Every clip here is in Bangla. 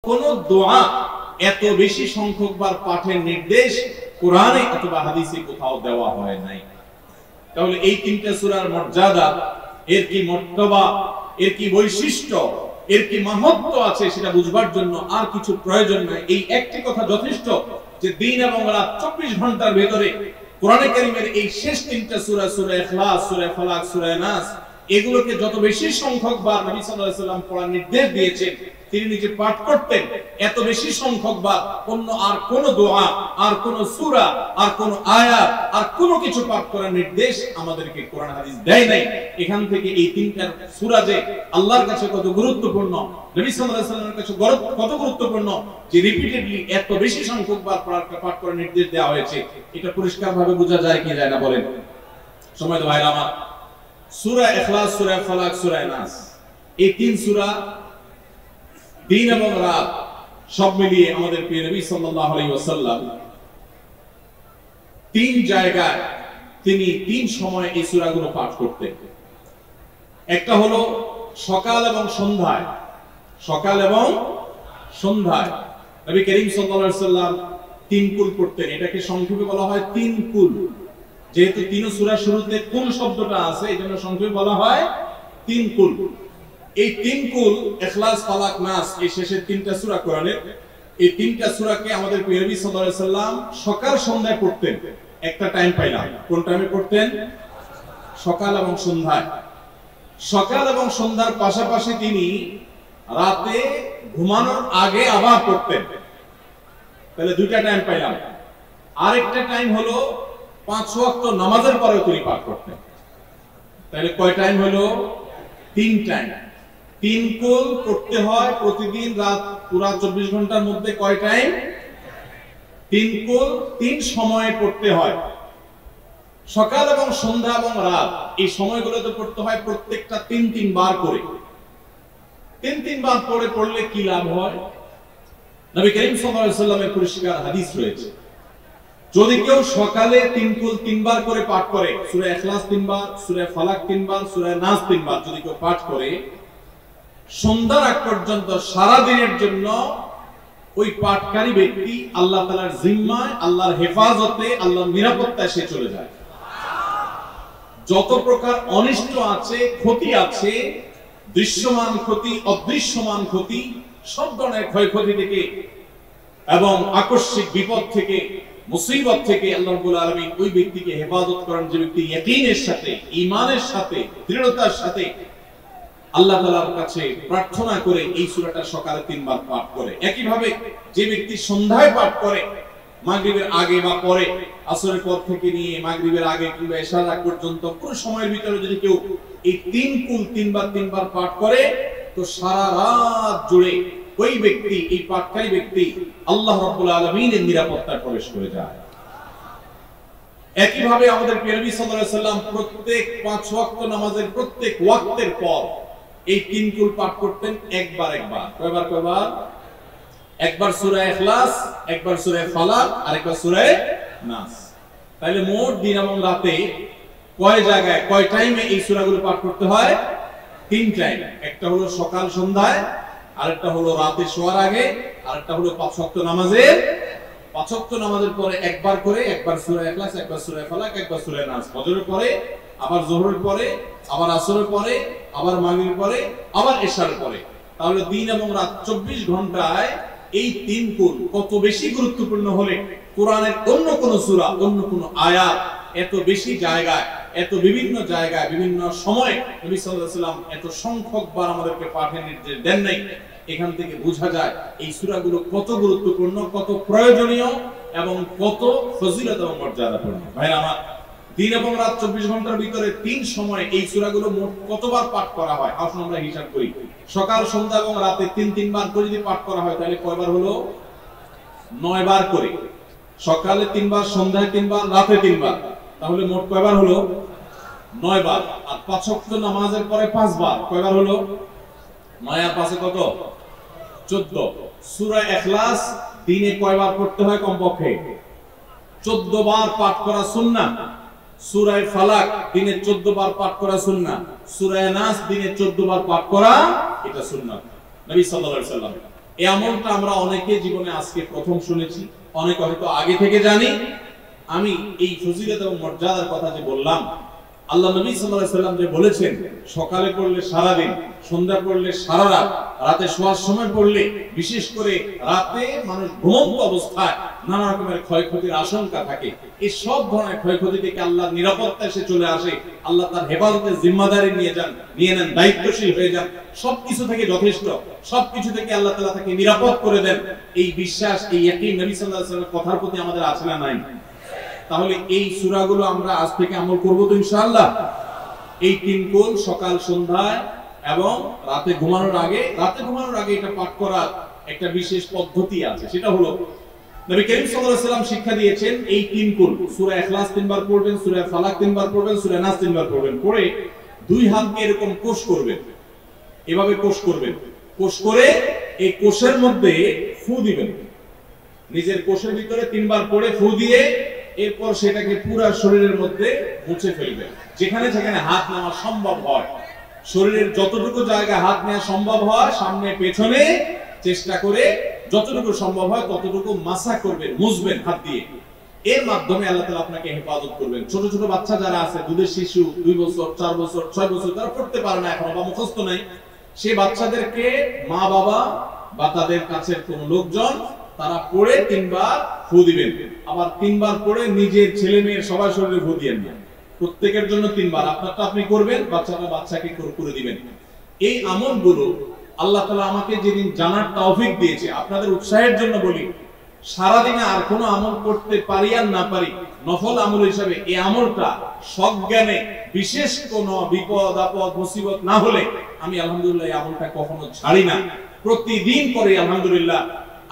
কোন দোয়া এত বেশি সংখ্যকবার পাঠের নির্দেশ কোরআনে অথবা হাদিসে কোথাও দেওয়া হয় নাই। তাহলে এই তিনটা সূরার মর্যাদা, এর কি মর্তবা, এর কি বৈশিষ্ট্য, এর কি মাহাত্ম্য আছে সেটা বুঝবার জন্য আর কিছু প্রয়োজন নাই। এই একটি কথা যথেষ্ট যে দিন এবং রাত 24 ঘন্টার ভেতরে কোরআনে কারীমের এই শেষ তিনটা সূরা, সূরা ইখলাস, সূরা ফালাক, সূরা নাস, এগুলোকে যত বেশি সংখ্যকবার নবী সাল্লাল্লাহু আলাইহি ওয়াসাল্লাম পড়ার নির্দেশ দিয়েছেন, তিনি নিজে পাঠ করতেন, এত বেশি সংখ্যকবার অন্য আর কোন দোয়া, আর কোন সূরা, আর কোন আয়াত, আর কোন কিছু পাঠ করার নির্দেশ আমাদেরকে কোরআন হাদিস দেয় নাই। এখান থেকে এই তিনটা সূরা যে আল্লাহর কাছে কত গুরুত্বপূর্ণ, নবী সাল্লাল্লাহু আলাইহি ওয়াসাল্লামের কাছে কত গুরুত্বপূর্ণ, যে রিপিটেডলি এত বেশি সংখ্যকবার পাঠ করার নির্দেশ দেওয়া হয়েছে, এটা পরিষ্কারভাবে বোঝা যায় কি যায় না বলেন? সময় তো ভাইরা আমার, সূরা ইখলাস, সূরা ফালাক, সূরা নাস, এই তিন সূরা দিন এবং রাত সব মিলিয়ে আমাদের প্রিয় নবী সাল্লাল্লাহু আলাইহি ওয়াসাল্লাম তিন জায়গায় তিনি তিন সময় এই সূরাগুলো পাঠ করতেন। একটা হলো সকাল এবং সন্ধ্যায়, সকাল এবং সন্ধ্যায় নবী করিম সাল্লাল্লাহু আলাইহি ওয়াসাল্লাম তিন কুল পড়তেন। এটাকে সংক্ষেপে বলা হয় তিন কুল। যেহেতু তিন সূরার শুরুতে কুল শব্দটা আছে, এজন্য সংক্ষেপে বলা হয় তিন কুল। এই তিন কুল ইখলাস, ফালাক, নাস, এই শেষের তিনটা সূরা কোরআনের, এই তিনটা সূরাকে আমাদের প্রিয় নবী সাল্লাল্লাহু আলাইহি ওয়াসাল্লাম সকাল সন্ধ্যায় পড়তেন। একটা টাইম পাইলাম, কোন টাইমে পড়তেন? সকাল এবং সন্ধ্যায়। সকাল এবং সন্ধ্যার পাশাপাশি তিনি রাতে ঘুমানোর আগে আবার পড়তেন। তাহলে দুইটা টাইম পাইলাম। আরেকটা টাইম হলো 5 ওয়াক্ত নামাজের পরেও তিনি পাঠ করতেন। তাহলে কয় টাইম হলো? 3 টাইম। 3 কুল পড়তে হয় প্রতিদিন রাত পুরা 24 ঘন্টার মধ্যে। কয় টাইম? 3 কুল 3 সময়ে পড়তে হয়। সকাল এবং সন্ধ্যা এবং রাত এই সময়গুলোতে পড়তে হয় প্রত্যেকটা 3 বার করে। 3 বার পড়লে কি লাভ হয়? নবী করিম সাল্লাল্লাহু আলাইহি ওয়াসাল্লামের পরিষ্কার হাদিস রয়েছে, যদি কেউ সকালে 3 কুল 3 বার করে পাঠ করে, সূরা ইখলাস 3 বার, সূরা ফালাক 3 বার, সূরা নাস 3 বার যদি কেউ পাঠ করে, সন্ধ্যার আগ পর্যন্ত সারা দিনের জন্য ওই পাঠকারী ব্যক্তি আল্লাহ তাআলার জিম্মায়, আল্লাহর হেফাজতে, আল্লাহর নিরাপত্তায় সে চলে যায়। যত প্রকার অনিষ্ট আছে, ক্ষতি আছে, দৃশ্যমান ক্ষতি, অদৃশ্যমান ক্ষতি, সব ধরনের ক্ষয়ক্ষতি থেকে এবং আকস্মিক বিপদ থেকে, মুসিবত থেকে আল্লাহ রাব্বুল আলামিন ওই ব্যক্তিকে হেফাজত করেন, যে ব্যক্তি ইয়াকিনের সাথে, ঈমানের সাথে, দৃঢ়তার সাথে আল্লাহ তাআলার কাছে প্রার্থনা করে এই সূরাটা সকালে 3 বার পাঠ করে। একই ভাবে যে ব্যক্তি সন্ধ্যায় পাঠ করে, মাগরিবের আগে বা পরে, আসরের পর থেকে নিয়ে মাগরিবের আগে কিংবা ইশার আগ পর্যন্ত কোন সময়ের ভিতরে যদি কেউ এই 3 কুল 3 বার পাঠ করে, তো সারা রাত জুড়ে ওই ব্যক্তি, এই পাঠকারী ব্যক্তি আল্লাহ রাব্বুল আলামিনের নিরাপত্তায় প্রবেশ করে যায়। একই ভাবে আমাদের প্রিয় নবী সাল্লাল্লাহু আলাইহি ওয়াসাল্লাম প্রত্যেক 5 ওয়াক্ত নামাজের প্রত্যেক ওয়াক্তের পর এই 3 কুল পাঠ করতেন একবার। কয়বার? একবার সূরা ইখলাস, একবার সূরা ফালাক, আর একবার সূরা নাস। তাহলে মোট দিন এবং রাতে কয় জায়গায়, কয় টাইমে এই সূরাগুলো পাঠ করতে হয়? 3 টাইম। একটা হলো সকাল সন্ধ্যায়, আরেকটা হলো রাতে শোয়ার আগে, আরেকটা হলো 5 ওয়াক্ত নামাজের, 5 ওয়াক্ত নামাজের পরে একবার করে, একবার সূরা ইখলাস, একবার সূরা ফালাক, একবার সূরা নাস। ফজরের পরে, আবার যোহরের পরে, আবার আসরের পরে, আবার মাগরিবের পরে, আবার ইশারের পরে। তাহলে দিন এবং রাত 24 ঘন্টায় এই 3 কুল কত বেশি গুরুত্বপূর্ণ হলে কোরআনের অন্য কোন সূরা, অন্য কোন আয়াত এত বেশি জায়গায়, এত বিভিন্ন জায়গায়, বিভিন্ন সময়ে নবী সাল্লাল্লাহু আলাইহি ওয়াসাল্লাম এত সংখ্যকবার আমাদেরকে পাঠের নির্দেশ দেন নাই। এখান থেকে বোঝা যায় এই সূরাগুলো কত গুরুত্বপূর্ণ, কত প্রয়োজনীয় এবং কত ফজিলত এবং মর্যাদাপূর্ণ। ভাইরা আমার, দিন এবং রাত 24 ঘন্টার ভিতরে 3 সময়ে এই সূরাগুলো মোট কতবার পাঠ করা হয়? আসুন আমরা হিসাব করি। সকাল, সন্ধ্যা এবং রাতে 3 বার করে যদি পাঠ করা হয়, তাহলে কয়বার হলো? 9 বার করে। সকালে 3 বার, সন্ধ্যায় 3 বার, রাতে 3 বার, তাহলে মোট কয়বার হলো? 9 বার। আর 5 ওয়াক্ত নামাজের পরে 5 বার, কয়বার হলো? 9 আর 5 কত? 14। সূরা ইখলাস দিনে কয়বার পড়তে হয়? কমপক্ষে 14 বার পাঠ করা সুন্নাহ। সূরা ফালাক দিনে 14 বার পাঠ করা সুন্নাহ। সূরা নাস দিনে 14 বার পাঠ করা এটা সুন্নাহ। নবী সাল্লাল্লাহু আলাইহি ওয়াসাল্লাম এই আমলটা আমরা অনেকে জীবনে আজকে প্রথম শুনেছি, অনেকে হয়তো আগে থেকে জানি। আমি এই ফজিলত এবং মর্যাদার কথা যে বললাম, আল্লাহ নবী সাল্লাল্লাহু আলাইহি সাল্লাম যে বলেছেন সকালে পড়লে সারা দিন, সন্ধ্যা পড়লে সারা রাত, রাতে শোয়ার সময় পড়লে, বিশেষ করে রাতে মানুষ ঘুমন্ত অবস্থায় নানা রকমের ক্ষয়ক্ষতির আশঙ্কা থাকে, এই সব ধরনের ক্ষয়ক্ষতি থেকে আল্লাহর নিরাপত্তা এসে চলে আসে। আল্লাহ তার হেফাজতের জিম্মাদারি নিয়ে নেন, দায়িত্বশীল হয়ে যান, সবকিছু থেকে যথেষ্ট, সবকিছু থেকে আল্লাহ তাআলা তাকে নিরাপদ করে দেন। এই বিশ্বাস, এই ইয়াকিন নবী সাল্লাল্লাহু আলাইহি ওয়াসাল্লামের কথার প্রতি আমাদের আছে না নাই? তাহলে এই সূরাগুলো আমরা আজ থেকে আমল করব তো ইনশাআল্লাহ। এই 3 কুল সকাল সন্ধ্যায় এবং রাতে ঘুমানোর আগে এটা পাঠ করার একটা বিশেষ পদ্ধতি আছে। সেটা হলো নবী করিম সাল্লাল্লাহু আলাইহি ওয়াসাল্লাম শিক্ষা দিয়েছেন এই 3 কুল, সূরা ইখলাস 3 বার পড়বেন, সূরা ফালাক 3 বার পড়বেন, সূরা নাস 3 বার পড়বেন, পড়ে 2 হাতকে এরকম কোষ করবেন, এভাবে কোষ করবেন, কোষ করে এই কোষের মধ্যে ফু দিবেন, নিজের কোষের ভিতরে 3 বার পড়ে ফু দিয়ে এরপর সেটাকে পুরো শরীরের মধ্যে মুছে ফেলবেন। যেখানে যেখানে হাত নেওয়া সম্ভব হয়, শরীরের যতটুকু জায়গা হাত নেওয়া সম্ভব হয়, সামনে পেছনে চেষ্টা করে যতটুকু সম্ভব হয় ততটুকু মাসা করবেন, মুছবেন হাত দিয়ে। এর মাধ্যমে আল্লাহ তাআলা আপনাকে হেফাজত করবেন। ছোট ছোট বাচ্চা যারা আছে, দুধের শিশু, 2 বছর, 4 বছর, 6 বছর, তারা পড়তে পারে না এখনো বা মুখস্থ নাই, সেই বাচ্চাদেরকে মা বাবা বা তাদের কাছের কোন লোকজন তারা পড়ে 3 বার ফু দিবেন। আবার 3 বার পড়ে নিজের ছেলে মেয়ের সবার শরীরে ফু দিবেন না, প্রত্যেকের জন্য 3 বার। আপনারটা আপনি করবেন, বাচ্চাকে করে দিবেন। এই আমলগুলো আল্লাহ তাআলা আমাকে যেদিন জানার তৌফিক দিয়েছে, আপনাদের উৎসাহের জন্য বলি, সারা দিনে আর কোনো আমল করতে পারি আর না পারি, নফল আমল হিসাবে এই আমলটা সজ্ঞানে, বিশেষ কোনো বিপদ আপদ মুসিবত না হলে আমি আলহামদুলিল্লাহ এই আমলটা কখনো ছাড়ি না, প্রতিদিন করি আলহামদুলিল্লাহ।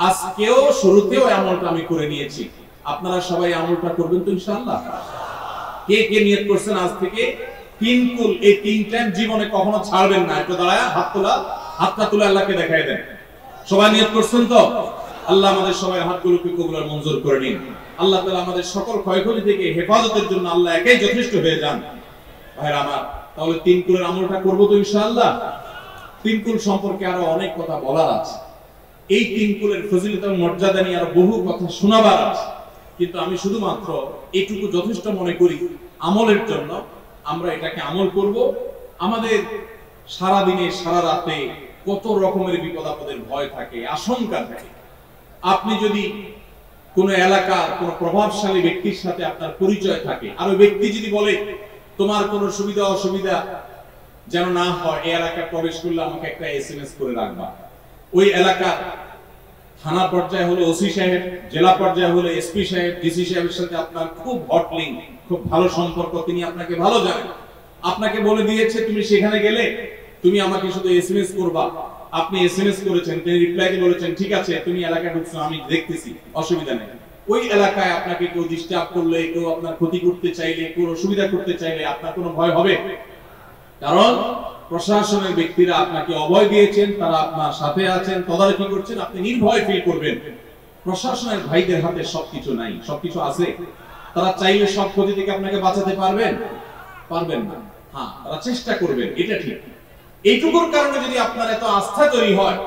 আজকেও শুরুতেও আমলটা আমি করে নিয়েছি। আপনারা সবাই আমলটা করবেন তো ইনশাআল্লাহ? কে কে নিয়ত করছেন আজ থেকে 3 কুল এই 3 টাইম জীবনে কখনো ছাড়বেন না? একটু দাঁড়ায় হাতটা তুলে আল্লাহকে দেখায় দেন। সবাই নিয়ত করছেন তো? আল্লাহ আমাদের সবার হাতগুলোকে কবুল আর মঞ্জুর করে নিন। আল্লাহ তাআলা আমাদের সকল ক্ষয়ক্ষতি থেকে হেফাজতের জন্য আল্লাহ একাই যথেষ্ট হয়ে যান। ভাইরা আমার, তাহলে 3 কুলের আমলটা করব তো ইনশাআল্লাহ। 3 কুল সম্পর্কে আরো অনেক কথা বলার আছে, এই 3 কুলের ফজিলত এবং মর্যাদা নিয়ে আরো বহু কথা শোনাবার আছে, কিন্তু আমি শুধুমাত্র এইটুকু যথেষ্ট মনে করি আমলের জন্য। আমরা এটাকে আমল করব। আমাদের সারা দিনে সারা রাতে কত রকমের বিপদ আপদের ভয় থাকে, আশঙ্কা থাকে। আপনি যদি কোন এলাকার কোন প্রভাবশালী ব্যক্তির সাথে আপনার পরিচয় থাকে, আর ওই ব্যক্তি যদি বলে তোমার কোন সুবিধা অসুবিধা যেন না হয়, এই এলাকায় প্রবেশ করলে আমাকে একটা SMS করে রাখবা। ওই এলাকার থানা পর্যায়ে হলো ওসি সাহেব, জেলা পর্যায়ে হলো SP সাহেব, DC সাহেবের সাথে আপনার খুব হট লিংক, খুব ভালো সম্পর্ক, তিনি আপনাকে ভালো জানেন, আপনাকে বলে দিয়েছে তুমি সেখানে গেলে তুমি আমাকে শুধু SMS করবা। আপনি SMS করেছেন, তিনি রিপ্লাইতে বলেছেন ঠিক আছে তুমি এলাকায় ঢুকছো, আমি দেখতেছি, অসুবিধা নেই। ওই এলাকায় আপনাকে কেউ ডিস্টার্ব করলে, কেউ আপনার ক্ষতি করতে চাইলে, কেউ অসুবিধা করতে চাইলে আপনার কোনো ভয় হবে? কারণ প্রশাসনের ব্যক্তিরা আপনাকে অভয় দিয়েছেন, তারা আপনার সাথে আছেন, তদারকি করছেন, আপনি নির্ভয় ফিল করবেন। প্রশাসনের ভাইদের হাতে সবকিছু নাই, সবকিছু আছে। তারা চাইলে সব ক্ষতি থেকে আপনাকে বাঁচাতে পারবেন না। হ্যাঁ, তারা চেষ্টা করবেন, এটা ঠিক। এইটুকুর কারণে যদি আপনার এত আস্থা তৈরি হয়,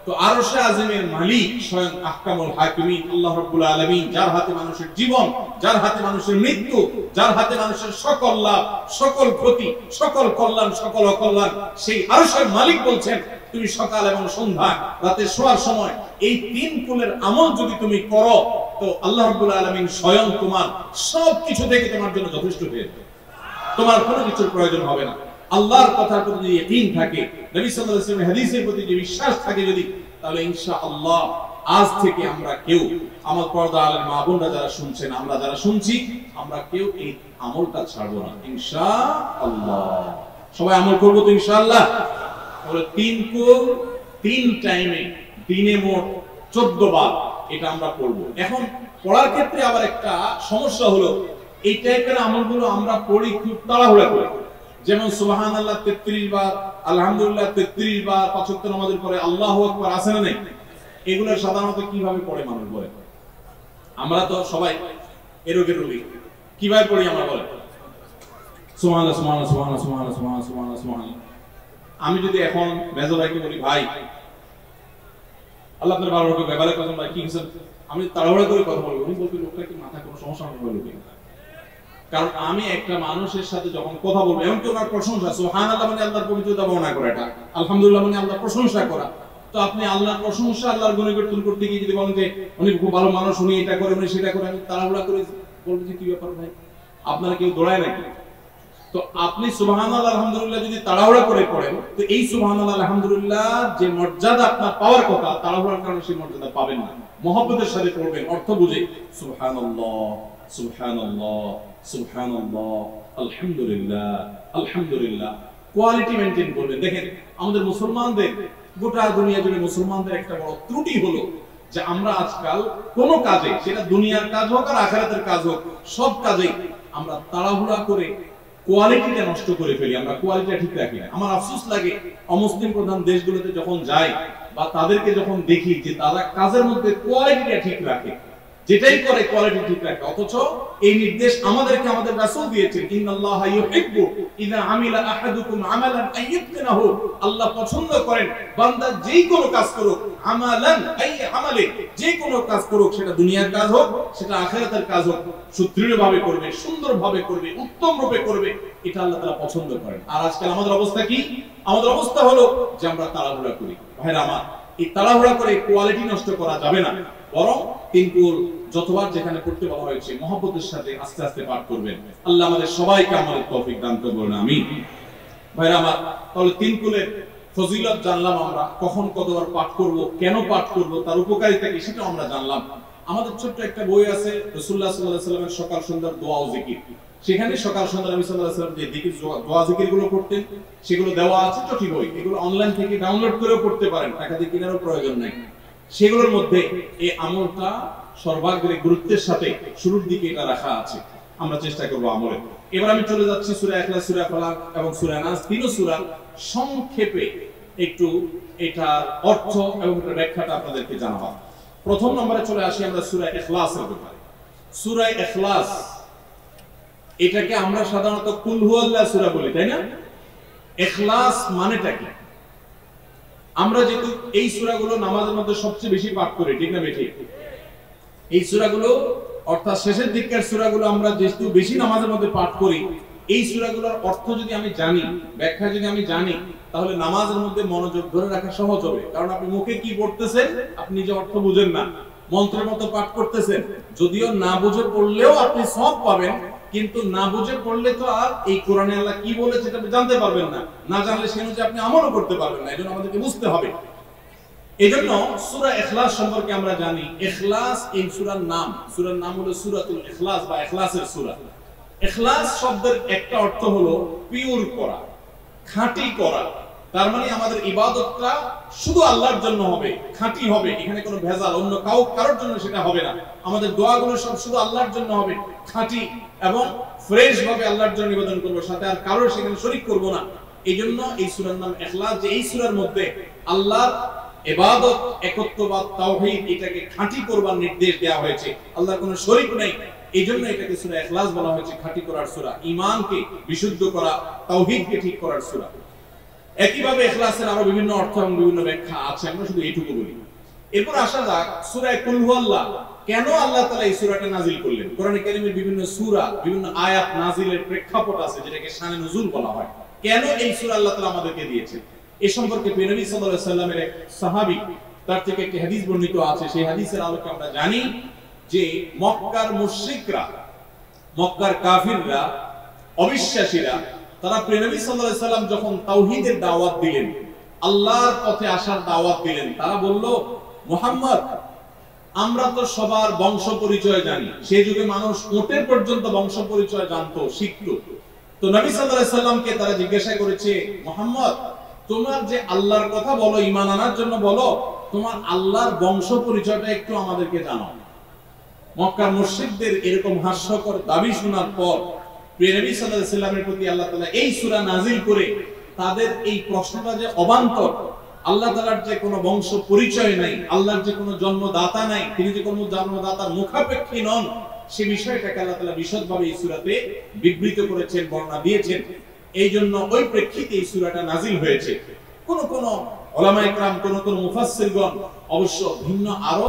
তো আরশে আজিমের মালিক স্বয়ং আহকামুল হাকিমিন আল্লাহ রাব্বুল আলামিন, যার হাতে মানুষের জীবন, যার হাতে মানুষের মৃত্যু, যার হাতে মানুষের সকল লাভ, সকল ক্ষতি, সকল কল্যাণ, সকল অকল্যাণ, সেই আরশের মালিক বলছেন তুমি সকাল এবং সন্ধ্যা, রাতে শোয়ার সময় এই 3 কুলের আমল যদি তুমি করো, তো আল্লাহ রাব্বুল আলামিন স্বয়ং তোমার সব কিছু থেকে তোমার জন্য যথেষ্ট হয়ে যাবে। তোমার কোনো কিছুর প্রয়োজন হবে না। আল্লাহর কথার প্রতি যদি ইয়াকিন থাকে, নবী সাল্লাল্লাহু আলাইহি ওয়াসাল্লামের হাদিসের প্রতি যদি বিশ্বাস থাকে যদি, তাহলে ইনশাআল্লাহ আজ থেকে আমরা কেউ, আমার পর্দা আলের মা বোনরা যারা শুনছেন, আমরা যারা শুনছি, আমরা কেউ এই আমলটা ছাড়বো না ইনশাআল্লাহ। সবাই আমল করবো তো ইনশাআল্লাহ। তাহলে 3 কুল 3 টাইমে দিনে মোট 14 বার এটা আমরা করব। এখন পড়ার ক্ষেত্রে আবার একটা সমস্যা হলো, এই টাইপের আমলগুলো আমরা পড়ি খুব তাড়াহুড়া করে। যেমন সুবহানাল্লাহ 33 বার, আলহামদুলিল্লাহ 33 বার, 5 ওয়াক্ত নামাজের পরে আল্লাহু আকবার আছে না নাই? এগুলো সাধারণত কিভাবে পড়ে মানুষ বলে? আমরা তো সবাই এরকম রোগী, কিভাবে পড়ি আমরা বলে? সুবহানাল্লাহ সুবহানাল্লাহ সুবহানাল্লাহ সুবহানাল্লাহ সুবহানাল্লাহ সুবহানাল্লাহ। আমি যদি এখন মেজো ভাইকে বলি ভাই আল্লাহ আপনার ভালো রাখবে। ব্যাপারে কথা ভাই কি কিছু আমি তাড়াহুড়া করে কথা বলবো, উনি বলবেন লোকটা কি মাথা কোনো সমস্যা নেই বলবে। কারণ আমি একটা মানুষের সাথে যখন কথা বলবো, এমনকি ওনার প্রশংসা, সুবহানাল্লাহ মানে আল্লাহর পবিত্রতা বর্ণনা করা, এটা আলহামদুলিল্লাহ মানে আল্লাহর প্রশংসা করা। তো আপনি আল্লাহর প্রশংসা, আল্লাহর গুণকীর্তন করতে গিয়ে যদি বলেন যে উনি খুব ভালো মানুষ, উনি এটা করে, উনি সেটা করে, আমি তাড়াহুড়া করে বলবো যে কি ব্যাপার ভাই, আপনারা কেউ দৌড়ায় নাকি? তো আপনি সুবহানাল্লাহ আলহামদুলিল্লাহ যদি তাড়াহুড়া করে পড়েন, তো এই সুবহানাল্লাহ আলহামদুলিল্লাহ যে মর্যাদা আপনার পাওয়ার কথা, তাড়াহুড়ার কারণে সেই মর্যাদা পাবেন না। মহব্বতের সাথে পড়বেন, অর্থ বুঝে সুবহানাল্লাহ সুবহানাল্লাহ সুবহানাল্লাহ আলহামদুলিল্লাহ আলহামদুলিল্লাহ, কোয়ালিটি মেইনটেইন করবেন। দেখেন আমাদের মুসলমানদের, গোটা দুনিয়া জুড়ে মুসলমানদের একটা বড় ত্রুটি হলো যে আমরা আজকাল কোন কাজে, সেটা দুনিয়ার কাজ হোক আর আখিরাতের কাজ হোক, সব কাজেই আমরা তাড়াহুড়া করে কোয়ালিটিটা নষ্ট করে ফেলি, আমরা কোয়ালিটিটা ঠিক রাখি না। আমার আফসোস লাগে অমুসলিম প্রধান দেশগুলোতে যখন যাই বা তাদেরকে যখন দেখি যে তারা কাজের মধ্যে কোয়ালিটিটা ঠিক রাখে, যেটাই করে কোয়ালিটি ঠিক রাখে, অথচ এই নির্দেশ আমাদেরকে আমাদের রাসূল দিয়েছেন, ইন্নাল্লাহা ইউহিব্বু ইযা আমিলা আহাদুকুম আমালান আইয়ুতনাহু, আল্লাহ পছন্দ করেন বান্দা যেই কোনো কাজ করুক, আমালান আই আমালে, যে কোনো কাজ করুক, সেটা দুনিয়ার কাজ হোক সেটা আখিরাতের কাজ হোক, সুদৃঢ়ভাবে করবে, সুন্দরভাবে করবে, উত্তম রূপে করবে, এটা আল্লাহ তাআলা পছন্দ করেন। আর আজকাল আমাদের অবস্থা কি? আমাদের অবস্থা হলো যে আমরা তাড়াহুড়া করি। ভাইরা আমার, এই তাড়াহুড়া করে কোয়ালিটি নষ্ট করা যাবে না, বরং তিনকুল যতবার যেখানে পড়তে বলা হয়েছে মহব্বতের সাথে আস্তে আস্তে পাঠ করবেন। আল্লাহ আমাদের সবাইকে আমাদের তৌফিক দান করুন, আমিন। ভাইরা আমার, তাহলে তিনকুলের ফজিলত জানলাম আমরা, কখন কতবার পাঠ করব, কেন পাঠ করব, তার উপকারিতা কি সেটা আমরা জানলাম। আমাদের ছোট্ট একটা বই আছে রাসূলুল্লাহ সাল্লাল্লাহু আলাইহি ওয়াসাল্লামের সকাল সন্ধ্যার দোয়া ও জিকির, সেখানে সকাল সন্ধ্যা নবী সাল্লাল্লাহু আলাইহি ওয়াসাল্লাম যে জিকির দোয়া জিকির গুলো করতেন সেগুলো দেওয়া আছে, ছোট বই, এগুলো অনলাইন থেকে ডাউনলোড করেও পড়তে পারেন, টাকা দিয়ে কেনারও প্রয়োজন নাই। সেগুলোর মধ্যে এই আমলটা সর্বাগ্রে গুরুত্বের সাথে শুরুর দিকে এটা রাখা আছে, আমরা চেষ্টা করব আমলে। এবার আমি চলে যাচ্ছি সূরা ইখলাস, সূরা ফালাক এবং সূরা নাস, তিনও সূরা সংক্ষেপে একটু এটার অর্থ এবং এটার ব্যাখ্যাটা আপনাদেরকে জানাবো। প্রথম নম্বরে চলে আসি আমরা সূরা ইখলাসের ব্যাপারে। সূরা ইখলাস এটাকে আমরা সাধারণত কুল হুয়াল্লাহ সূরা বলি, তাই না? ইখলাস মানেটা কি? আমরা যেহেতু এই সূরাগুলো নামাজের মধ্যে সবচেয়ে বেশি পাঠ করি, ঠিক না বেঠিক? এই সূরাগুলো অর্থাৎ শেষের দিককার সূরাগুলো আমরা যেহেতু বেশি নামাজের মধ্যে পাঠ করি, এই সূরাগুলোর অর্থ যদি আমি জানি, ব্যাখ্যা যদি আমি জানি, তাহলে নামাজের মধ্যে মনোযোগ ধরে রাখা সহজ হবে। কারণ আপনি মুখে কি পড়তেছেন আপনি যে অর্থ বুঝেন না, মন্ত্রের মতো পাঠ করতেছেন, যদিও না বুঝে পড়লেও আপনি সওয়াব পাবেন, কিন্তু না বুঝে পড়লে তো আর এই কোরআনে আল্লাহ কি বলেছে সেটা আপনি জানতে পারবেন না, না জানলে সেই অনুযায়ী আপনি আমলও করতে পারবেন না। এজন্য আমাদেরকে বুঝতে হবে। এজন্য সূরা ইখলাস সম্পর্কে আমরা জানি, ইখলাস এই সূরার নাম হলো সূরাতুল ইখলাস বা ইখলাসের সূরা। ইখলাস শব্দের একটা অর্থ হলো পিওর করা, খাঁটি করা। তার মানে আমাদের ইবাদতটা শুধু আল্লাহর জন্য হবে, খাঁটি হবে, এখানে কোনো ভেজাল অন্য কারোর জন্য সেটা হবে না। আমাদের দোয়াগুলো সব শুধু আল্লাহর জন্য হবে, খাঁটি এবং ফ্রেশ ভাবে আল্লাহর জন্য নিবেদন করব, সাথে আর কারোর সেখানে শরীক করব না। এইজন্য এই সূরার নাম ইখলাস, যে এই সূরার মধ্যে আল্লাহর ইবাদত, একত্ববাদ, তাওহীদ এটাকে খাঁটি করবার নির্দেশ দেওয়া হয়েছে, আল্লাহর কোনো শরীক নেই। এইজন্য এটাকে সূরা ইখলাস বলা হয়েছে, খাঁটি করার সূরা, ঈমানকে বিশুদ্ধ করা, তাওহীদকে ঠিক করার সূরা। একইভাবে ইখলাসের আরো বিভিন্ন অর্থ এবং বিভিন্ন ব্যাখ্যা আছে, আমরা শুধু এইটুকু বলি। এরপর আসা যাক সূরা কুল হুয়াল্লাহ, কেন আল্লাহ তাআলা এই সূরাটা নাযিল করলেন? কোরআনে কারীমের বিভিন্ন সূরা, বিভিন্ন আয়াত নাযিলের প্রেক্ষাপট আছে, যেটাকে শানে নুজুল বলা হয়। কেন এই সূরা আল্লাহ তাআলা আমাদেরকে দিয়েছেন এই সম্পর্কে নবী সাল্লাল্লাহু আলাইহি সাল্লামের এক সাহাবী, তার থেকে একটি হাদিস বর্ণিত আছে। সেই হাদিসের আলোকে আমরা জানি যে মক্কার মুশরিকরা, মক্কার কাফিররা, অবিশ্বাসীরা, তারা নবী সাল্লাল্লাহু আলাইহি সাল্লাম যখন তাওহীদের দাওয়াত দিলেন, আল্লাহর পথে আসার দাওয়াত দিলেন, তারা বলল, মুহাম্মদ, আমরা তো সবার বংশ পরিচয় জানি। সেই যুগে মানুষ ওটের পর্যন্ত বংশ পরিচয় জানতো, শিখতো। তো নবী সাল্লাল্লাহু আলাইহি সাল্লামকে তারা জিজ্ঞাসা করেছে, মুহাম্মদ, তোমার যে আল্লাহর কথা বলো, ঈমান আনার জন্য বলো, তোমার আল্লাহর বংশ পরিচয়টা একটু আমাদেরকে জানাও। মক্কার মুশরিকদের এরকম হাস্যকর দাবি শোনার পর নবী সাল্লাল্লাহু আলাইহি সাল্লামের প্রতি আল্লাহ তাআলা এই সূরা নাযিল করে তাদের এই প্রশ্নটা যে অবান্তর, আল্লাহ তাআলার যে কোনো বংশ পরিচয় নাই, আল্লাহর যে কোনো জন্মদাতা নাই, তিনি যে কোনো জন্মদাতার মুখাপেক্ষী নন, সে বিষয়টাকে আল্লাহ তাআলা বিশদভাবে এই সূরাতে বিবৃত করেছেন, বর্ণনা দিয়েছেন। এই জন্য ওই প্রেক্ষিতে এই সূরাটা নাযিল হয়েছে। কোন উলামা ইকরাম কোন মুফাসসিরগণ অবশ্য ভিন্ন আরো